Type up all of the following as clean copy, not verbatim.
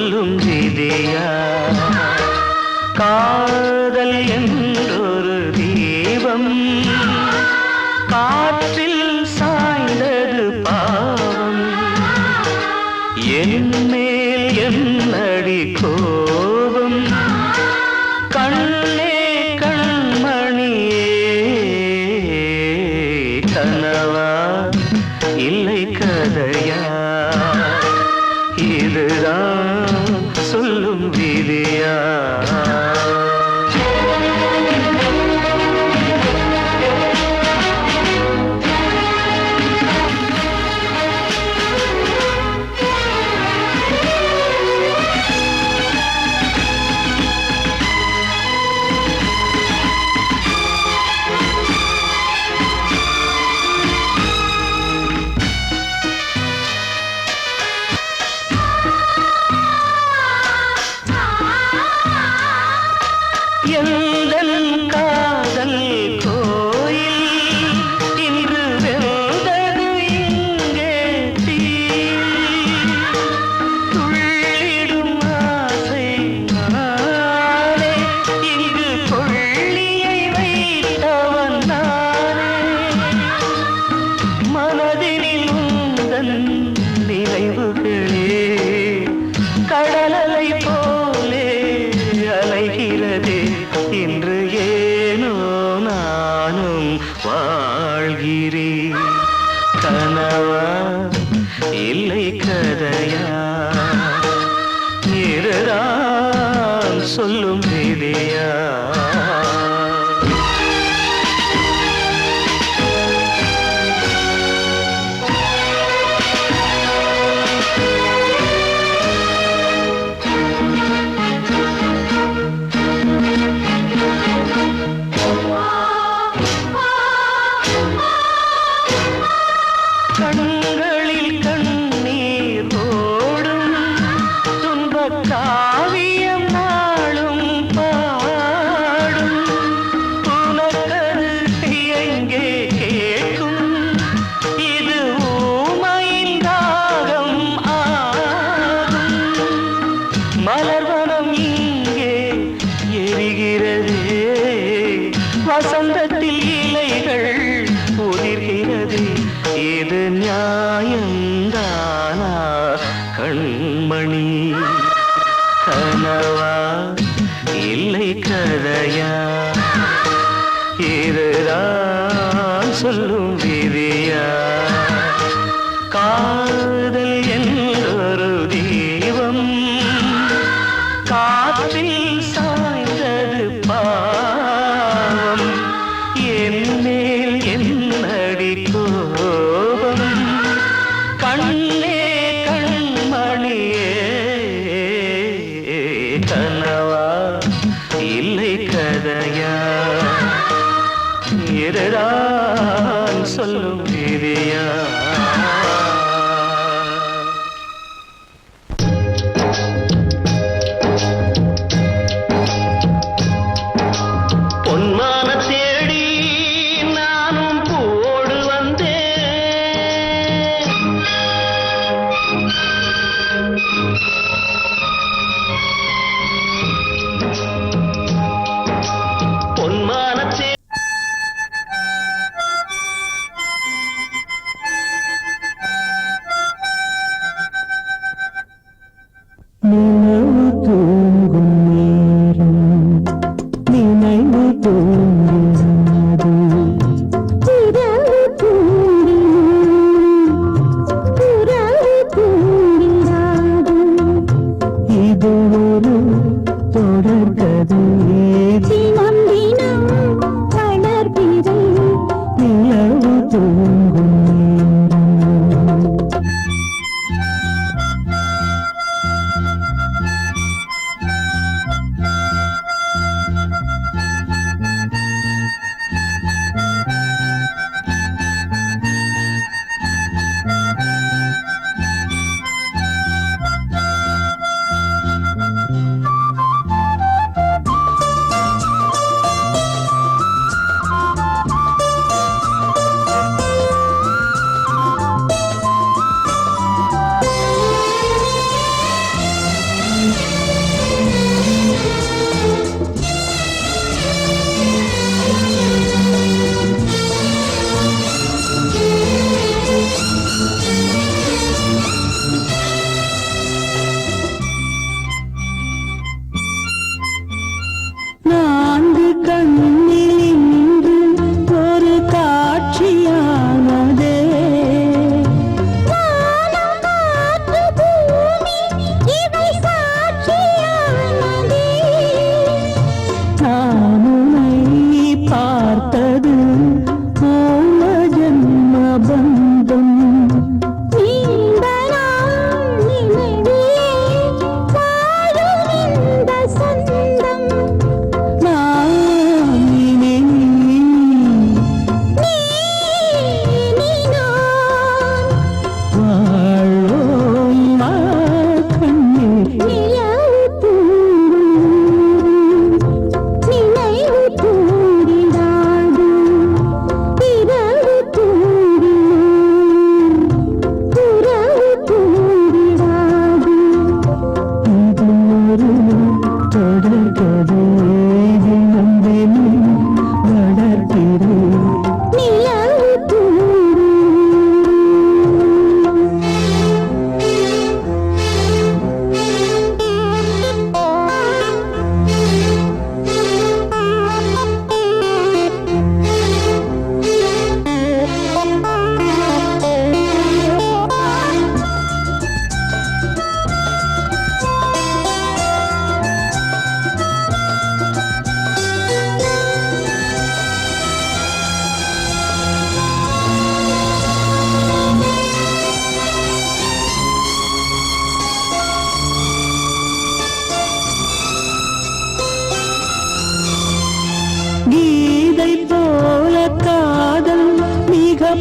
சொல்லும் விதியா காதல் என்றொரு தீபம் காற்றில் சாய்ந்தது பாவம் என் மேல் என்னடி கோபம் கண்ணே கண்மணியே கனவா இல்லை கதையா இதுதான் சொல்லும் விதியா எந்தன் காதல் கோயில் இன்று வெந்தது இங்கே தீ துள்ளிடும் ஆசை நானே இங்கு கொள்ளியை வைத்தவன் நானே மனதினில் உந்தன் நினைவுகளே கடலலை போலே அலைகிறதே இன்று ஏனோ நானும் வாழ்கிறேன் கனவா இல்லை கதையா இதுதான் சொல்லும் விதியா கண்களில் கண்ணீர் ஓடும் துன்பக் காவியம் நாளும் பாடும் உனக்கது எங்கே கேட்கும் இது ஊமையின் ராகம் ஆகும் மலர்வனம் இங்கே எரிகிறதே வசந்தத்தில் இலைகள் உதிர்கிறது இது நியாயந்தானா கண்மணி கனவா இல்லை கதையா இதுதான் சொல்லும் விதியா காதல் என்றொரு தீபம் காற்றில் சாய்ந்தது பாவம் என் மேல் என்னடி கோபம் கண்ணே கண்மணியே கனவா இல்லை கதையா இதுதான் சொல்லும் விதியா பொன்மான தேடி நானும் பூவோடு வந்தேன் பொன்மான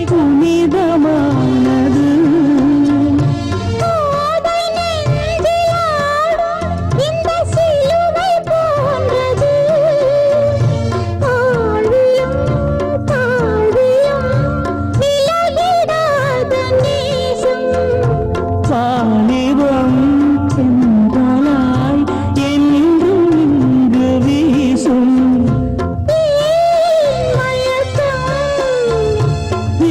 புனிதமானது. வாலிபம் சென்றாய் என்றும் இங்கு வீசும்.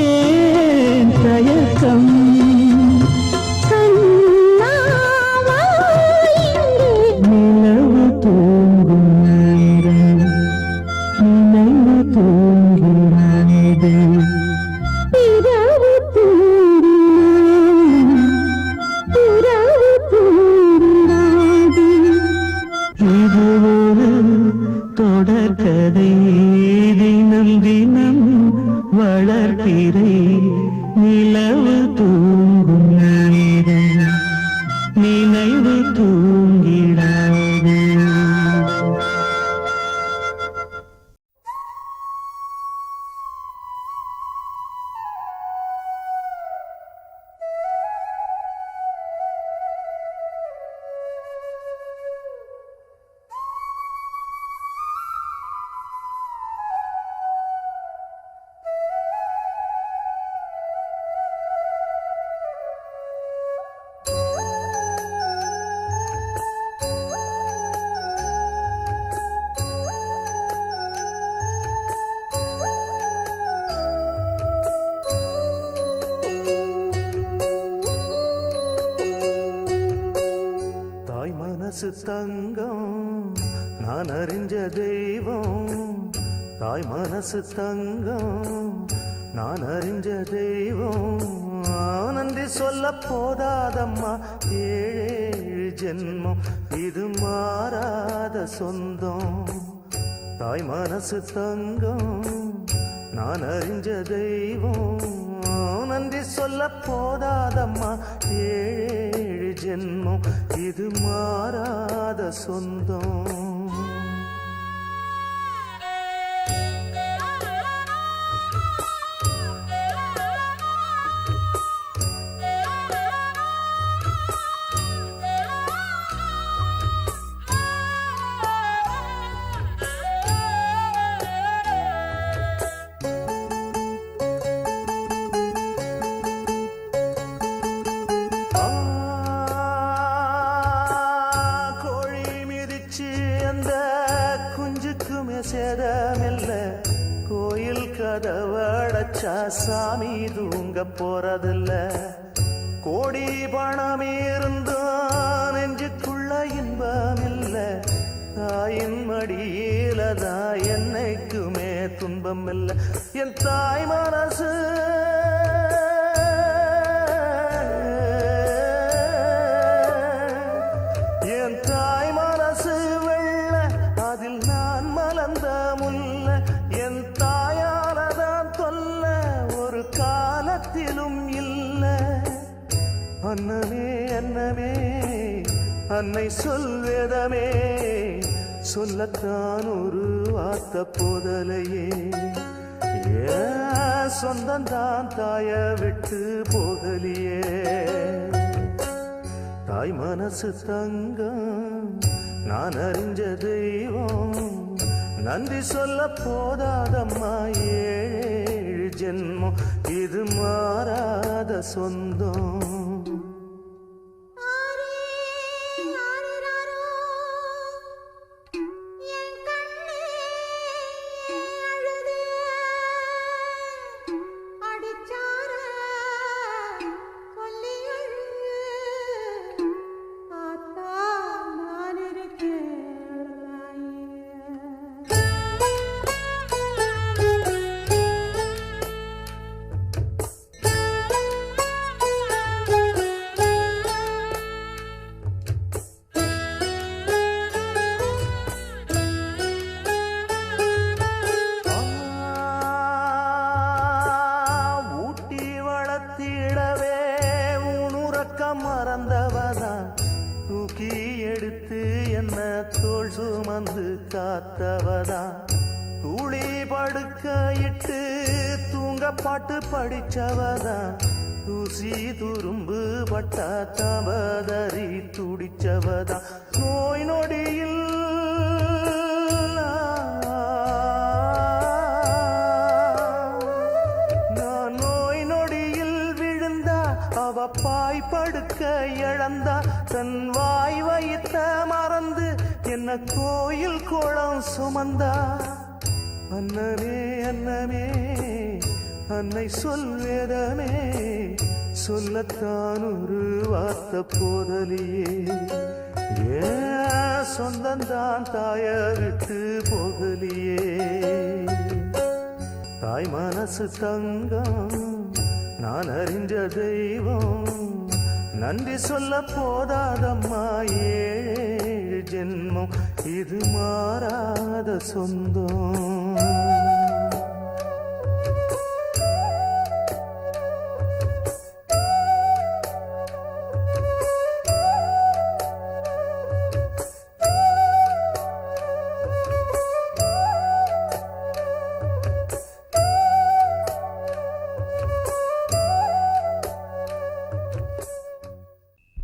ஏன் தயக்கம்? நிலவு தூங்கும் நேரம் நினைவு தூங்கிறது. இது ஒரு தொடர்கதை, தினம் தினம் வளர்பிறை நிலவு தூங்கும் நேரம் நினைவு தூங்கிடாது. தாய் மனசு தங்கம் நான் அறிஞ்ச தெய்வம். தாய் மனசு தங்கம் நான் அறிஞ்ச தெய்வம். நன்றி சொல்ல போதாதம்மா ஏழு ஜென்மம் இது மாறாத சொந்தம். தாய் மனசு தங்கம் நான் அறிஞ்ச தெய்வம். நன்றி சொல்ல போதாதம்மா ஏழு ஜென்மம் இது மாறாத சொந்தம். சேதமில்ல கோயில் கதவடைச்சா சாமி தூங்க போறதில்ல. கோடி பணம் இருந்தும் நெஞ்சுக்குள்ள இன்பமில்ல. தாயின் மடியிலதான் என்னைக்குமே துன்பம் இல்லை. என் தாய் மனசு என் தாய் மனசு வெள்ள அதில் நான் மலர்ந்த முல்ல. என் தாயாலதான் தொல்ல ஒரு காலத்திலும் இல்ல. அன்னமே அன்னமே அன்னை சொல்வேதமே சொல்லத்தான் ஒரு வார்த்த போதலையே. ஏன் சொந்தந்தான் தாய விட்டு போகலியே. தாய் மனசு தங்கம் நான் அறிஞ்ச தெய்வம். நன்றி சொல்ல போதாதம்மா ஏழு ஜென்மம் இது மாறாத சொந்தம். மறந்தவதான் தூக்கி எடுத்து என்ன தோள் சுமந்து காத்தவதான். தூளி படுக்கையிட்டு தூங்க பாட்டு படிச்சவதான் தூசி துரும்பு பட்டா தவதறி துடிச்சவதான் நோய் நொடியில் நான் நோய் நொடியில் விழுந்தா அவ பாய் படுக்க இழந்தா தன் வாய் வைத்த மறந்து என்ன கோயில் கோலம் சுமந்தா அன்னமே அன்னமே அன்னை சொல்வேதமே சொல்லத்தான் ஒரு வார்த்தை போதலியே ஏன் சொந்தந்தான் தாய விட்டு போகலியே தாய் மனசு தங்கம் நான் அறிஞ்ச தெய்வம் நன்றி சொல்ல போதாதம்மா ஏழு ஜென்மம் இது மாறாத சொந்தம்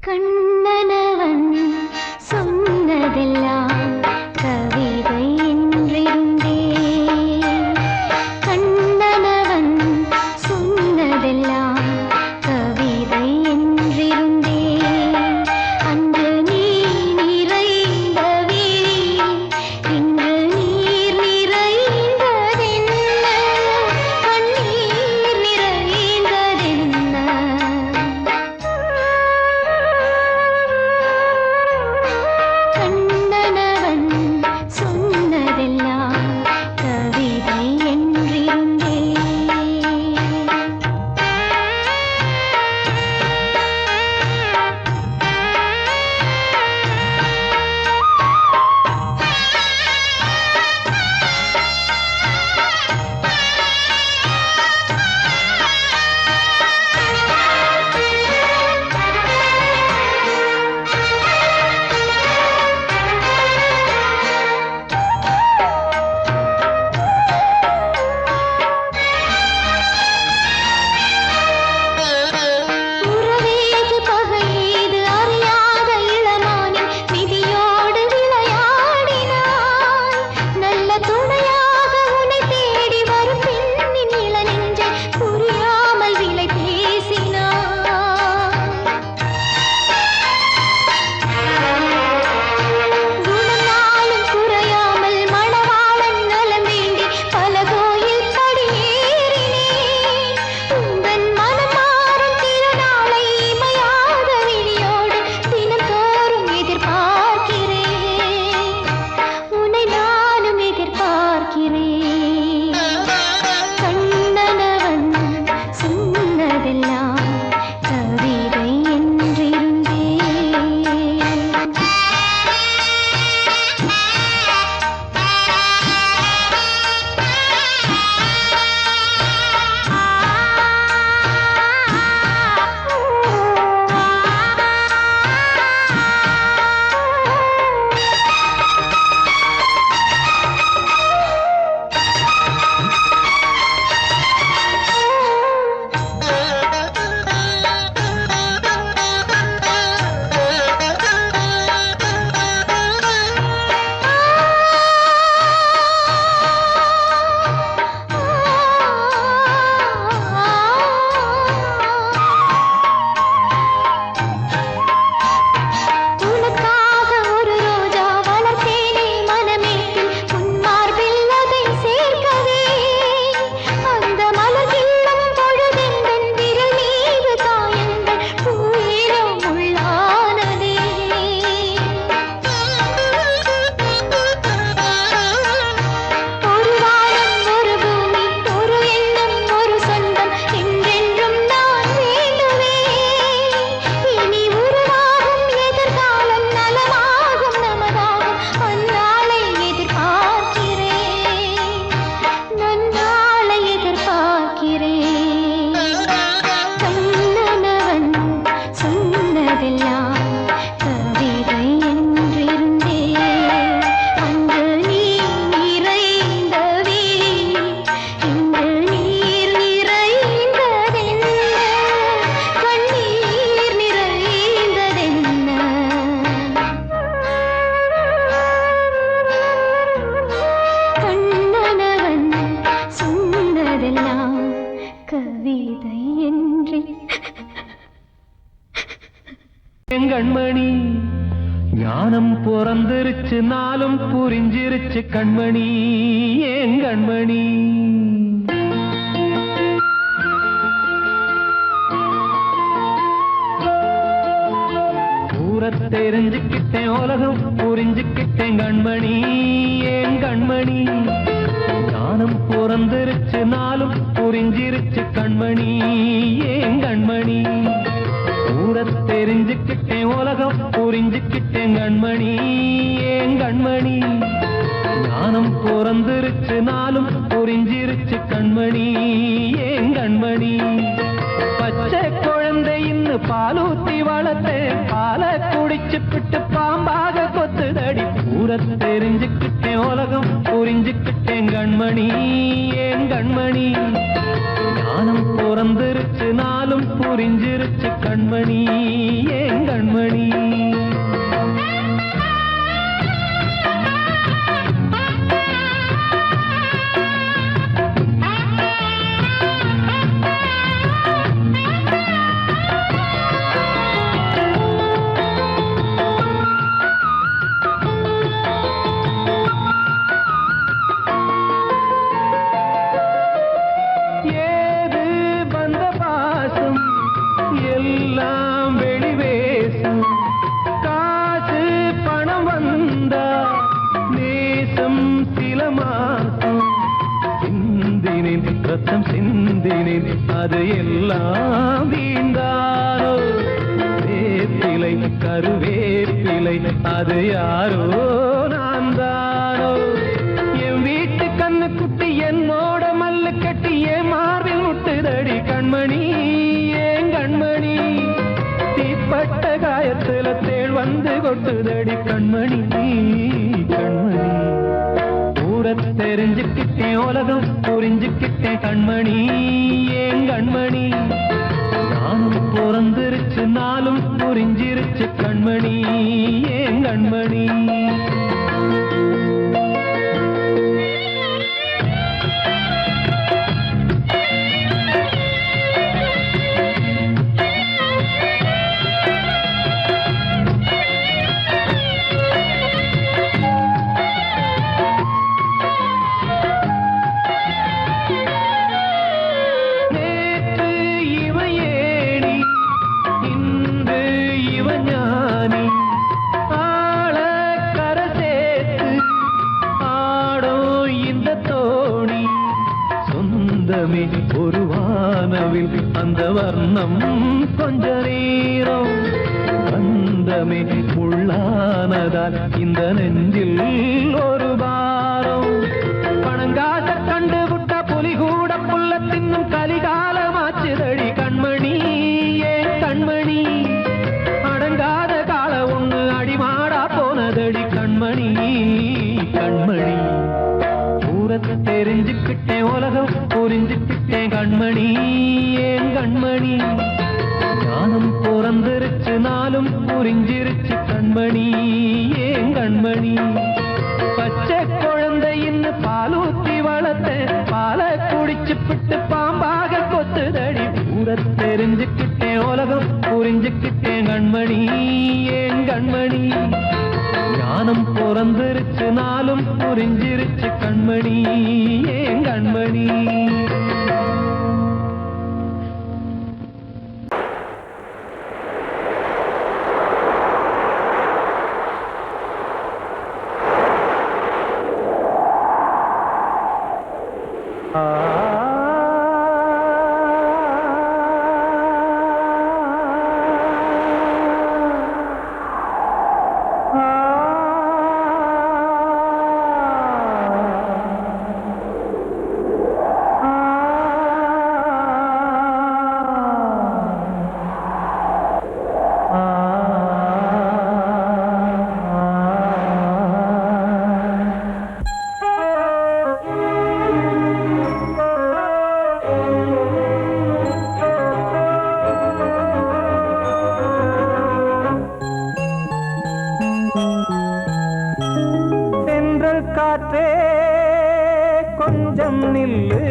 கண்ணனவன் சொன்னதெல்லாம் கவிதை என்றிருந்தே கண்ணனவன் சொன்னதெல்லாம் கவிதை என்றிருந்தே அன்று நீ நிறைந்த வீழில் இன்று நீர் நிறைந்ததென்ன கண்ணீர் நிறைந்ததென்ன கண்ணன ஞானம் பிறந்திருச்சு நாளும் புரிஞ்சிருச்சு கண்மணி ஏன் கண்மணி தெரிஞ்சுக்கிட்டேன் உலகம் புரிஞ்சுக்கிட்டேன் கண்மணி ஏன் கண்மணி ஞானம் பிறந்திருச்சு நாளும் புரிஞ்சிருச்சு கண்மணி ஏன் கண்மணி தெரிஞ்சுக்கிட்டேன் உலகம் புரிஞ்சுக்கிட்டேன் கண்மணி ஏன் கண்மணி ஞானம் பிறந்திருச்சு நாளும் புரிஞ்சிருச்சு கண்மணி ஏன் கண்மணி பச்சை குழந்தை இன்னும் பாலூத்தி வளர்த்தேன் பாலை குடிச்சு பிட்டு பாம்பாக கொத்துதடி தெரிஞ்சுக்கிட்டேன் உலகம் புரிஞ்சுக்கிட்டேன் கண்மணி ஏன் கண்மணி ஞானம் பிறந்திருச்சு நாளும் புரிஞ்சிருச்சு கண்மணி ஏன் கண்மணி ரத்தம் சிந்தினேன் அது எல்லாம் வீண்டாரோ வேப்பிலை கருவேப்பிலை அது யாரோ நான் தானோ என் வீட்டு கண்ணு குட்டி என்னோட மல்லு கட்டி என் மார்பில் முட்டுதடி கண்மணி ஏன் கண்மணி தீப்பட்ட காயத்துல தேள் வந்து கொட்டுதடி கண்மணி கண்மணி தெரிஞ்சுக்கிட்டேன் உலகம் புரிஞ்சுக்கிட்டேன் கண்மணி ஏன் கண்மணி நானும் பிறந்திருச்சு நாளும் புரிஞ்சிருச்சு கண்மணி ஏன் கண்மணி ஒரு வானவில் அந்த வர்ணம் கொஞ்ச நேரம் வந்தமே உள்ளானதால் இந்த நெஞ்சில் ஒரு பாரம் பணங்காச கண்டு விட்ட புலி கூட புல்ல தின்னும் கலிகாலமாச்சுதடி கண்மணி ஏன் கண்மணி அடங்காத கால ஒண்ணு அடிமாடா போனதடி கண்மணி கண்மணி தெரிஞ்சுக்கிட்டேன் உலகம் புரிஞ்சுக்கிட்டேன் கண்மணி ஏன் கண்மணி ஞானம் பிறந்திருச்சு நாளும் புரிஞ்சிருச்சு கண்மணி ஏன் கண்மணி பச்சை குழந்தை இன்னும் பாலூத்தி வளர்த்தேன் பாலை குடிச்சு பிட்டு பாம்பாக கொத்துதடி தெரிஞ்சுக்கிட்டேன் உலகம் புரிஞ்சுக்கிட்டேன் கண்மணி ஏன் கண்மணி ஞானம் பிறந்திருச்சு நாளும் புரிஞ்சிருச்சு கண்மணி ஏன் கண்மணி காற்றே கொஞ்சம் நில்லு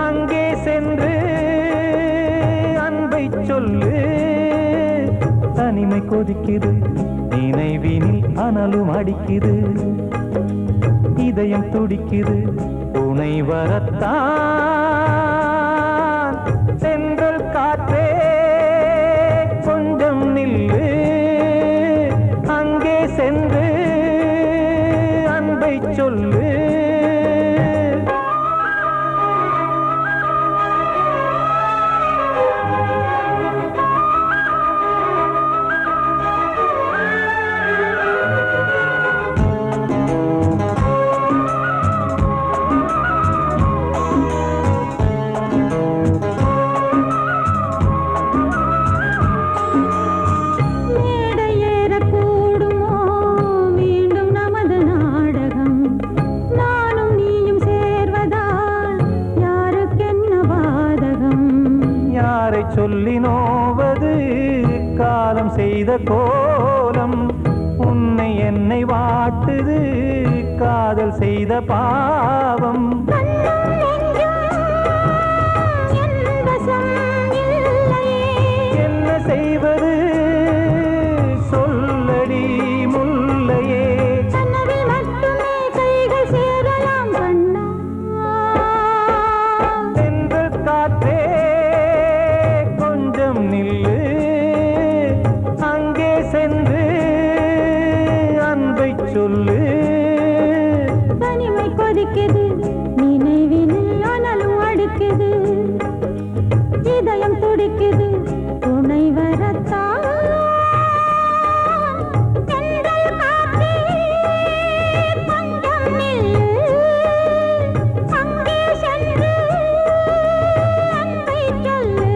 அங்கே சென்று அன்பை சொல்லு தனிமை கொதிக்குது அனலும் அடிக்குது இதயம் துடிக்குது துணை வரத்தான் சென்றல் காற்றே கொஞ்சம் நில்லு அங்கே சென்று அன்பை சொல்லு சொல்லி நோவது காலம் செய்த கோலம் உன்னை என்னை வாட்டுது காதல் செய்த பாவம் என்ன செய்வது சொல்லடி முல்லையே சென்று காற்றே நில்லு அங்கே சென்று அன்பை சொல்லு தனிமை கொதிக்குது நினைவினில் அனலும் அடிக்குது இதயம் துடிக்குது துணை வரத்தான் தென்றல் காற்றே கொஞ்சம் நில்லு அங்கே சென்று அன்பை சொல்லு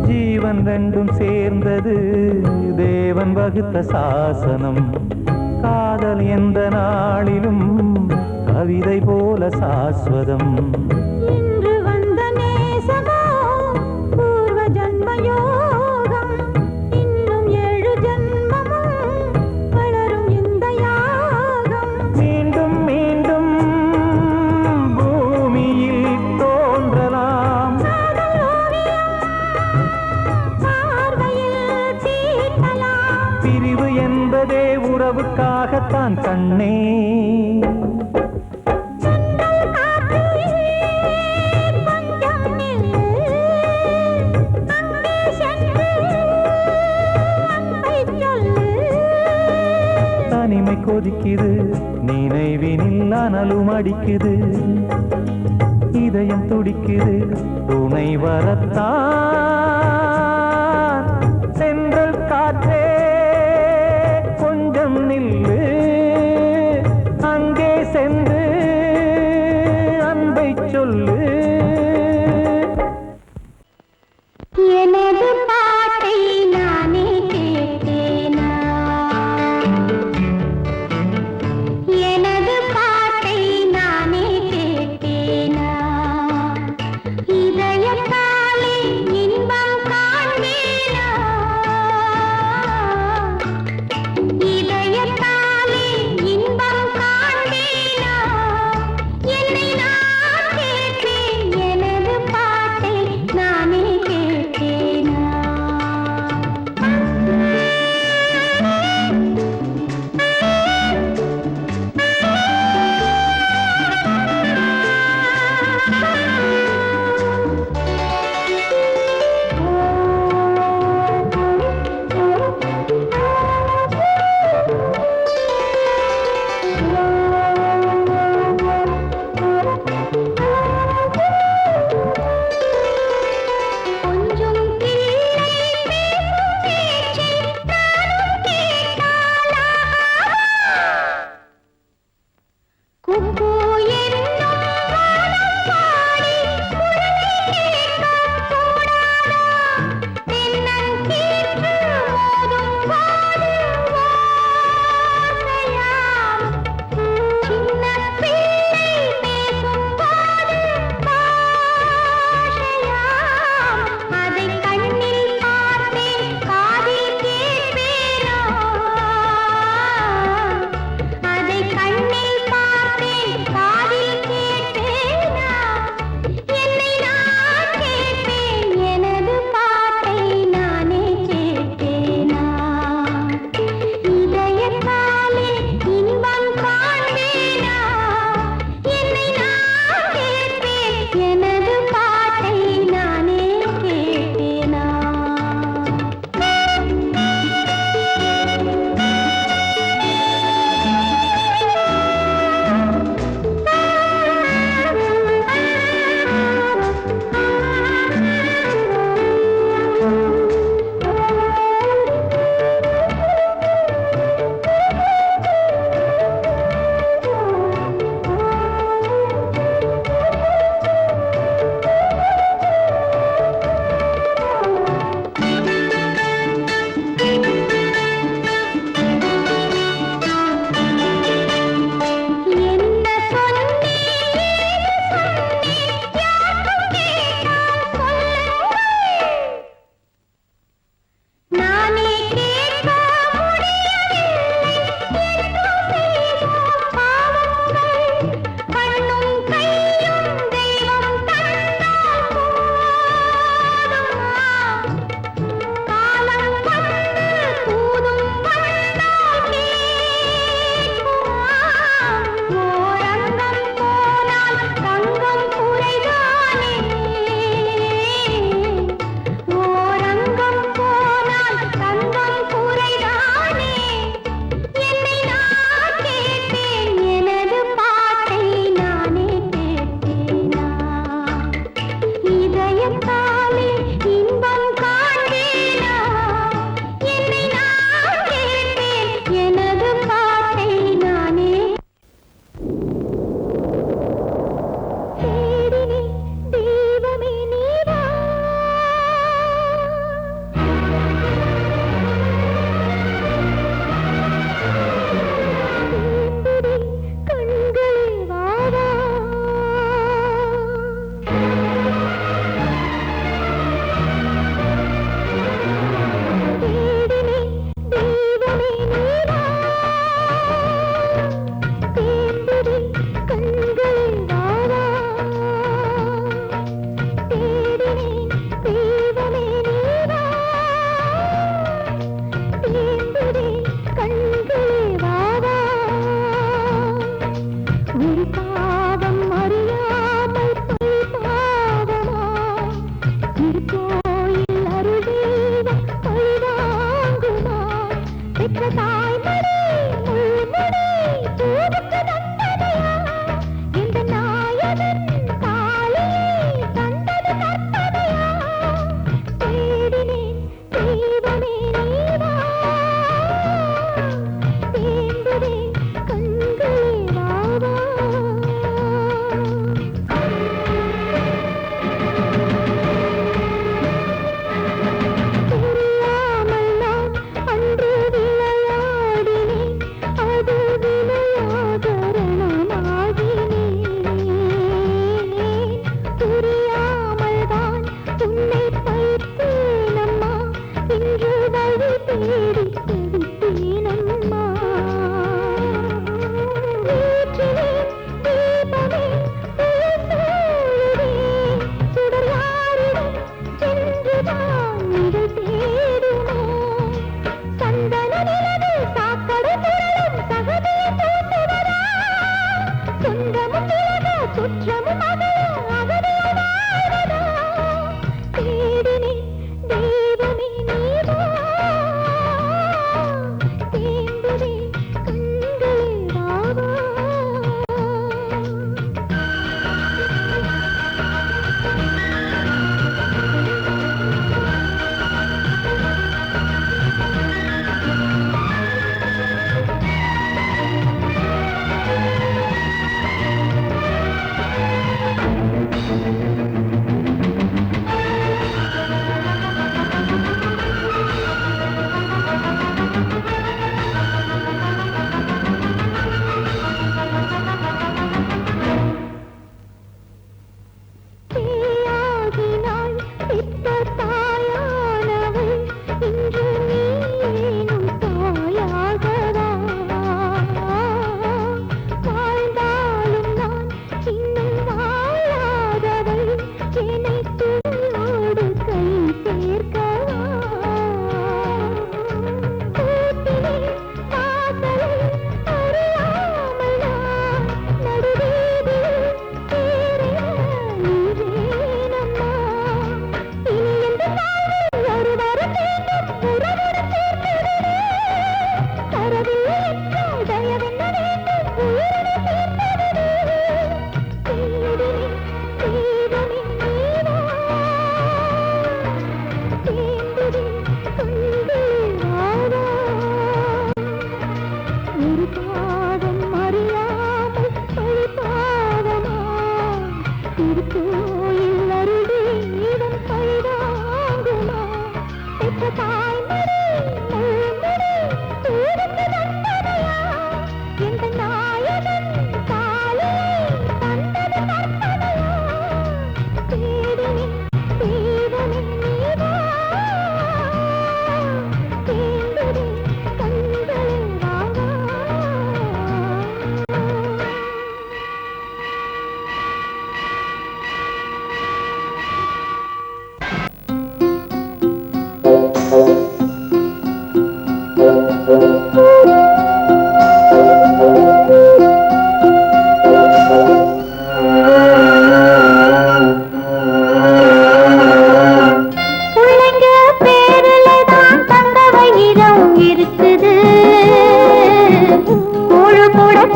ஜீவன் ரெண்டும் சேர்ந்தது தேவன் வகுத்த சாசனம் காதல் எந்த நாளிலும் கவிதை போல சாஸ்வதம் இன்று வந்த நேசமோ பூர்வ ஜன்ம யோகம் இன்னும் 7 ஜன்மமும் வளரும் இந்த யாகம் மீண்டும் மீண்டும் பூமியில் தோன்றலாம் பார்வையில் தீட்டலாம் பிரிவு என்பதே உறவுக்காகத்தான் கண்ணே தனிமை கொதிக்குது நினைவினில் அனலும் அடிக்குது இதயம் துடிக்குது துணை வரத்தான் சென்றல் காற்றே கொஞ்சம் நில்லு அங்கே சென்று அன்பை சொல்லு எனது பாட்டை நானே கேட்டேனா எனது பாட்டை நானே கேட்டேனா இதயத்தாலே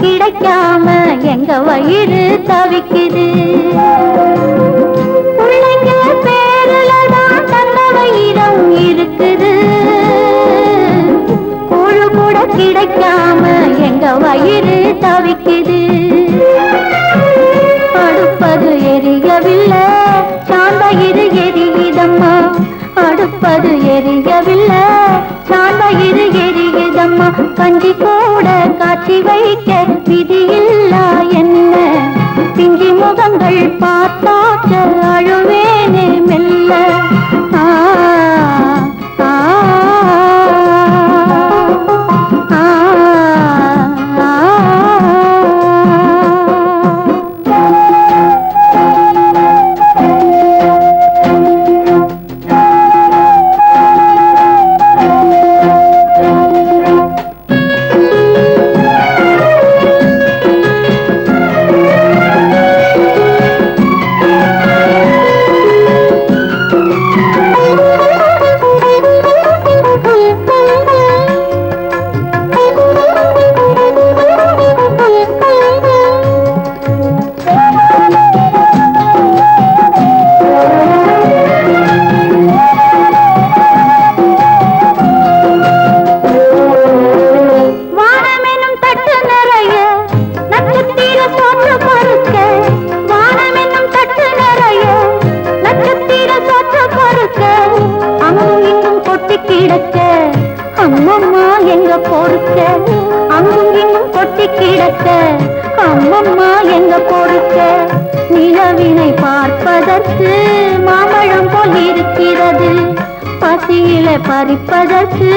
கிடைக்காம எங்க வயிறு தவிக்குது. பிள்ளைங்க பேருல தான் தந்த வயிறம் இருக்குது. கூழு கூட கிடைக்காம எங்க வயிறு தவிக்குது. அடுப்பது எரியவில்லை, சாந்த இரு எரியுதம்மா. அடுப்பது எரியவில்லை, சாந்த இரு எரியுதம்மா. கஞ்சி கூட காட்சி வைக்க விதியில்லா என்ன. பிஞ்சி முகங்கள் பார்த்தாக்க அழுவேனே மெல்ல. ஆ ஆ ஆ அம்மம்மா எங்க பொறுக்க. அங்கும் இங்கும் கொட்டி கிடக்க அம்மம்மா எங்க பொறுக்க. நிலவினை பார்ப்பதற்கு மாம்பழம் போல் இருக்கிறது. பசியில பறிப்பதற்கு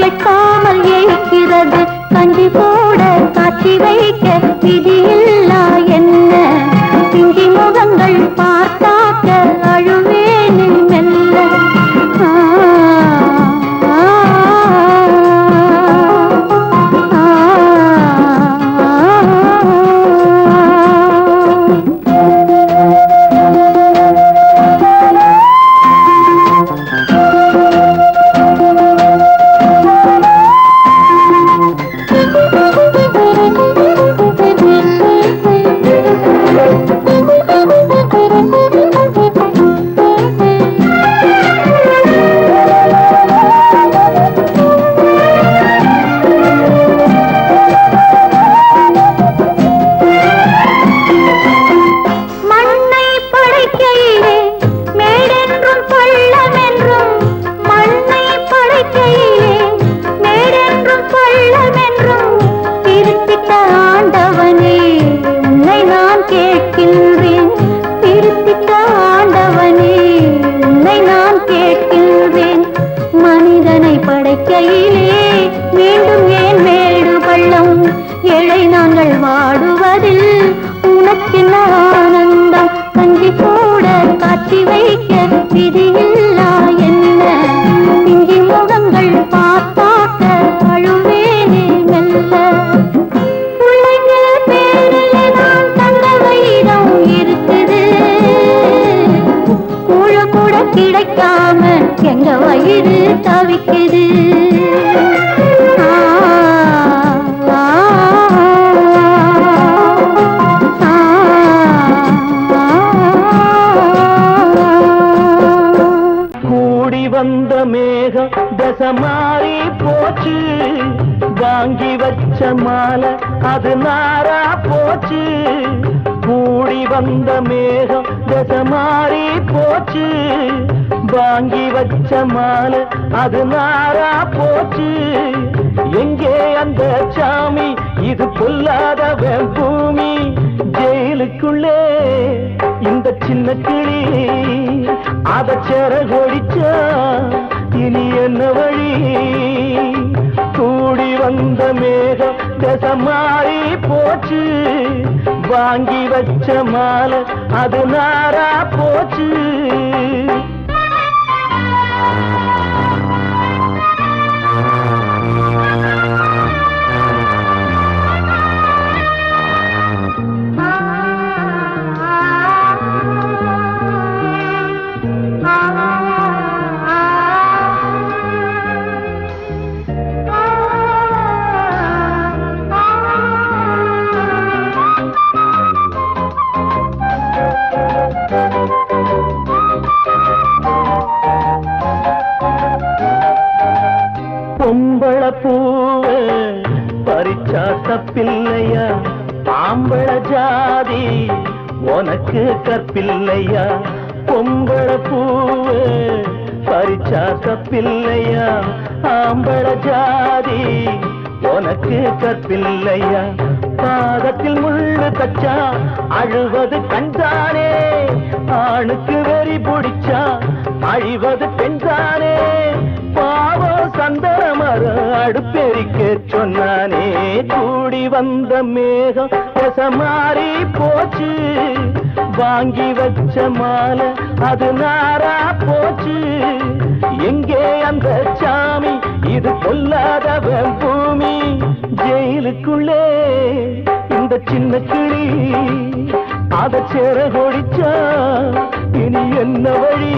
எட்டாமல் ஏய்க்கிறது. கஞ்சி போட காட்சி வைக்க விதியில்லா என்ன. பிஞ்சி முகங்கள் பார்த்தாக்க அழுவேனில் மெல்ல. தவிக்குது. கூடி வந்த மேகம் தசை மாறி போச்சு, வாங்கி வச்ச மாலை அது நாரா போச்சு. கூடி வந்த மேகம் தசை மாறி போச்சு, வாங்கி வச்ச மாலை அது நாரா போச்சு. எங்கே அந்த சாமி, இது பொல்லாதவன் பூமி. ஜெயிலுக்குள்ளே இந்த சின்ன கிளி அத செரகொடிச்சா இனி என்ன வழி? கூடி வந்த மேகம் தசை மாறி போச்சு, வாங்கி வச்ச மாலை அது நாரா போச்சு. பொம்பள பூவ பறிச்சா தப்பில்லையா, ஆம்பள ஜாதி உனக்கு கற்பில்லையா. பொம்பள பூவ பறிச்சா தப்பில்லையா, ஆம்பள ஜாதி உனக்கு கற்பில்லையா. பாதத்தில் முள்ளு தச்சா அழுவது கண்டானே, ஆணுக்கு வெறி பிடிச்சா அழிவது பெண்தானே. பாவம் சந்தமர அடுப்பெரிக்க சொன்னானே. கூடி வந்த மேகம் தசை மாறி போச்சு, வாங்கி வச்ச மாலை அது நாரா போச்சு. எங்கே அந்த சாமி, இது பொல்லாதவன் பூமி. ஜெயிலுக்குள்ளே இந்த சின்ன கிளி அத செரகொடிச்சா இனி என்ன வழி?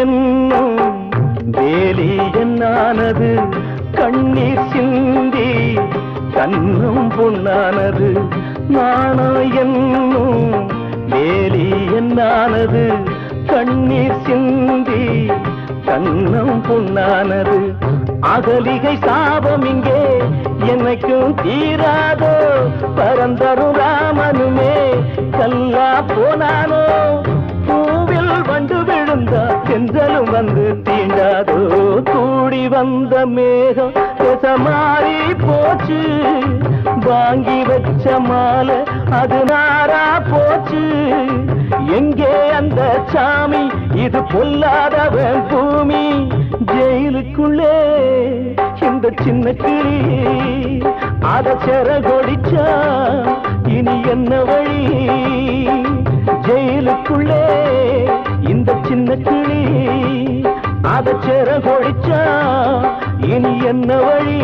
என்னும் வேலி என்னானது, கண்ணீர் சிந்தி கண்ணும் பொன்னானது. நாணம் என்னும் வேலி என்னானது, கண்ணீர் சிந்தி கண்ணும் பொன்னானது. அகலிகை சாபம் இங்கே என்னைக்கும் தீராதோ, பரந்தரும் ராமனுமே கல்லா போனானோ. பூவில் வண்டு விழுந்தா சென்றலும் வந்து தீண்டாதோ. கூடி வந்த மேகம் தசை மாறி போச்சு, வாங்கி வச்ச மாலை அது நாரா போச்சு. எங்கே அந்த சாமி, இது பொல்லாதவன் பூமி. ஜெயிலுக்குள்ளே இந்த சின்ன கிளி அத செரகொடிச்சா இனி என்ன வழி? ஜெயிலுக்குள்ளே இந்த சின்ன கிளி அத செரகொடிச்சா இனி என்ன வழி?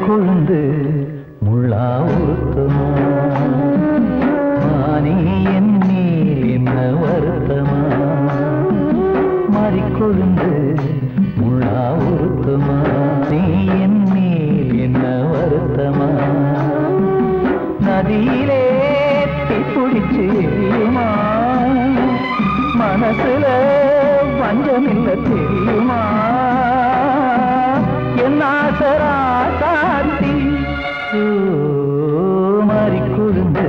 கொழுந்து முள்ளா உருத்தமா, மானே என் மேல் என்ன வருத்தமா? மாறிக்கொழுந்து முள்ளா உருத்தமா, நீ என் மேல் என்ன வருத்தமா? நதியிலே தீ பிடிச்சு எரியுமா, தெரியுமா என் ஆசரா சாந்தி மாறிக்கொழுந்து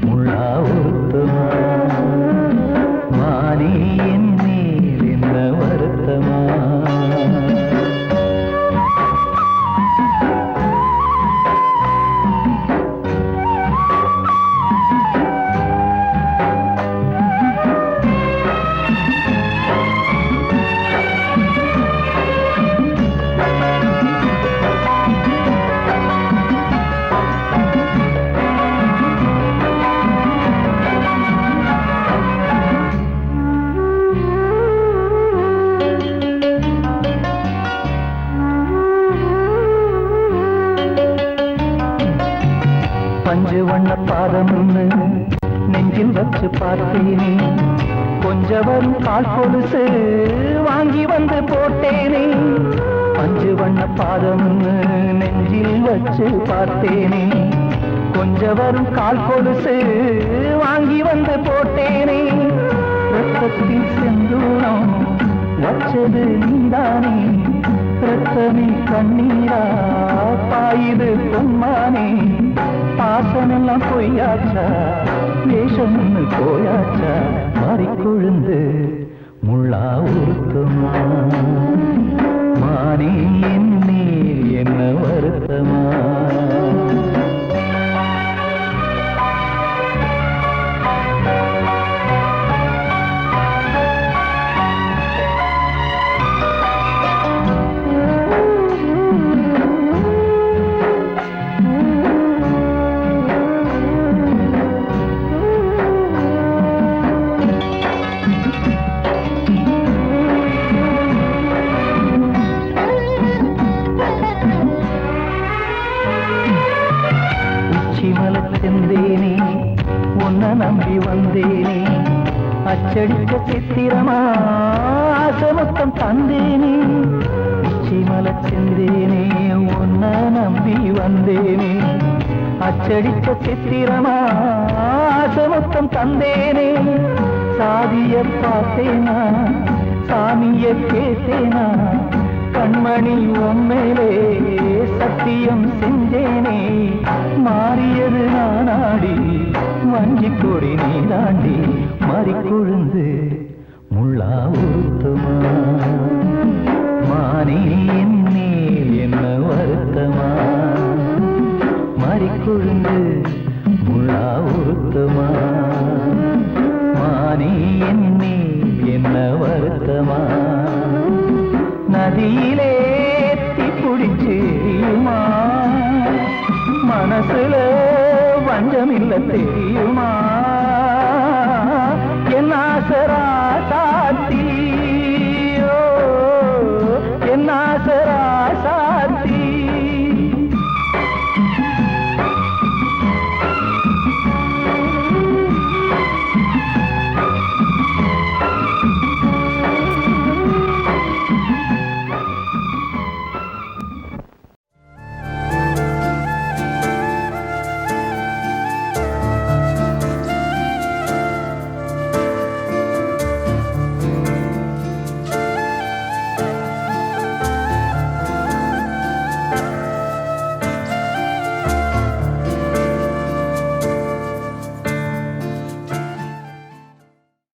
முள்ளா ஒருத்தமா மானே என் மேல் என்ன வருத்தமா பஞ்சு வண்ண பாதம் நெஞ்சில் வச்சு பார்த்தேனே கொஞ்சம் வரும் கால் கொலுசு வாங்கி வந்து போட்டேனே பஞ்சு வண்ண பாதம் நெஞ்சில் வச்சு பார்த்தேனே கொஞ்சம் வரும் கால் கொலுசு வாங்கி வந்து போட்டேனே ரத்தத்தில் செந்தூரம் வச்சது நீதானே ரத்தமே கண்ணீரா பாயுது பொன்மானே பாசமெல்லாம் பொய்யாச்சா வேஷம்னு போயாச்சா மாறிக்கொழுந்து முள்ளா உருத்தமா மானே என் மேல் என்ன வருத்தமா செந்தேனே உன்னை நம்பி வந்தேனே அச்சடிக்க சித்திரமா ஆசமொத்தம் தந்தேனே உச்சிமல செந்தேனே உன்னை நம்பி வந்தேனே அச்சடிக்க சித்திரமா ஆசமொத்தம் தந்தேனே சாதிய பார்த்தேனா சாமிய கேட்டேனா கண்மணி உம்மேலே சத்தியம் செஞ்சேனே மாறியது நானாடி வஞ்சி கொடி நீ தாண்டி மாறிக்கொழுந்து முள்ளா உருத்தமா மானே என் மேல் என்ன வருத்தமா மாறிக்கொழுந்து முள்ளா உருத்தமா மானே என் மேல் என்ன வருத்தமா நதியிலே தீப்பிடிச்சேயுமா மனசுல வஞ்சமில்ல தெரியுமா